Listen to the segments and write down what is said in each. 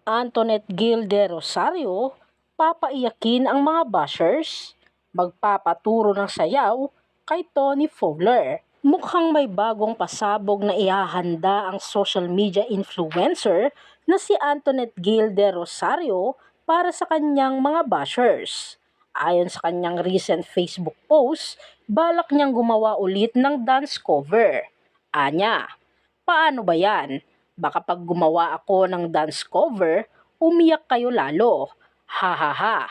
Antoinette Gil de Rosario, papaiyakin ang mga bashers, magpapaturo ng sayaw kay Tony Fowler. Mukhang may bagong pasabog na ihahanda ang social media influencer na si Antoinette Gil de Rosario para sa kanyang mga bashers. Ayon sa kanyang recent Facebook post, balak niyang gumawa ulit ng dance cover. Anya, paano ba yan? Baka pag gumawa ako ng dance cover, umiyak kayo lalo. Ha ha ha.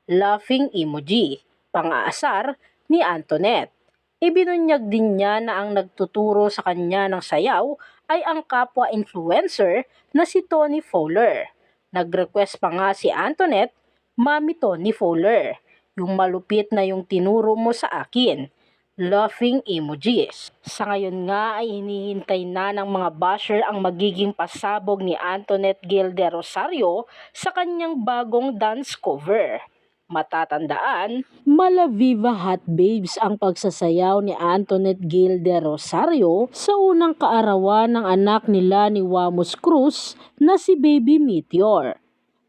Laughing emoji. Pang-aasar ni Antoinette. Ibinunyag din niya na ang nagtuturo sa kanya ng sayaw ay ang kapwa influencer na si Tony Fowler. Nag-request pa nga si Antoinette, Mami Tony Fowler, yung malupit na yung tinuro mo sa akin. Laughing emojis. Sa ngayon nga ay hinihintay na ng mga basher ang magiging pasabog ni Antoinette Gil de Rosario sa kanyang bagong dance cover. Matatandaan, mala Viva Hot Babes ang pagsasayaw ni Antoinette Gil de Rosario sa unang kaarawan ng anak nila ni Wamos Cruz na si Baby Meteor.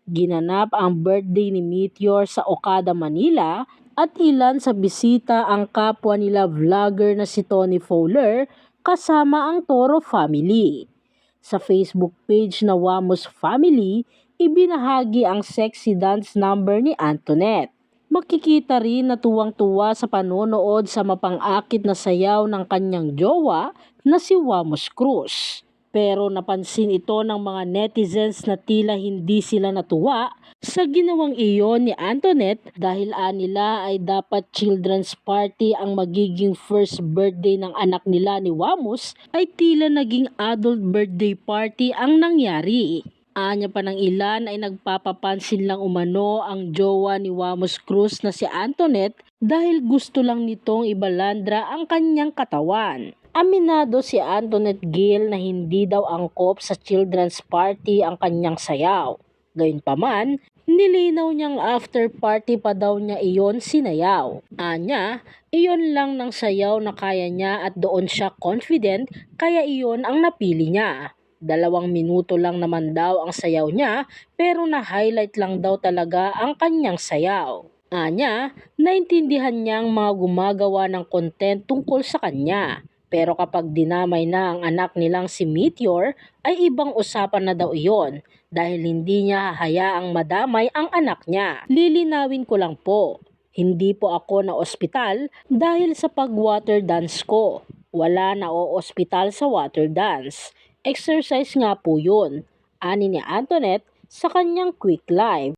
Ginanap ang birthday ni Meteor sa Okada, Manila at ilan sa bisita ang kapwa nila vlogger na si Tony Fowler kasama ang Toro family. Sa Facebook page na Wamos Family, ibinahagi ang sexy dance number ni Antoinette. Makikita rin na tuwang-tuwa sa panonood sa mapang-akit na sayaw ng kanyang jowa na si Wamos Cruz. Pero napansin ito ng mga netizens na tila hindi sila natuwa sa ginawang iyon ni Antoinette dahil anila ay dapat children's party ang magiging first birthday ng anak nila ni Wamos ay tila naging adult birthday party ang nangyari. Anya pa ng ilan ay nagpapapansin lang umano ang jowa ni Wamos Cruz na si Antoinette dahil gusto lang nitong ibalandra ang kanyang katawan. Aminado si Antoinette Gil na hindi daw angkop sa children's party ang kanyang sayaw. Gayunpaman, nilinaw niyang after party pa daw niya iyon sinayaw. Anya, iyon lang ng sayaw na kaya niya at doon siya confident kaya iyon ang napili niya. 2 minuto lang naman daw ang sayaw niya pero na-highlight lang daw talaga ang kanyang sayaw. Anya, naintindihan niyang mga gumagawa ng content tungkol sa kanya. Pero kapag dinamay na ang anak nilang si Meteor ay ibang usapan na daw iyon dahil hindi niya hahayaang madamay ang anak niya. Lilinawin ko lang po, hindi po ako na ospital dahil sa pag-water dance ko. Wala na o ospital sa water dance. Exercise nga po yun, ani ni Antoinette sa kanyang quick live.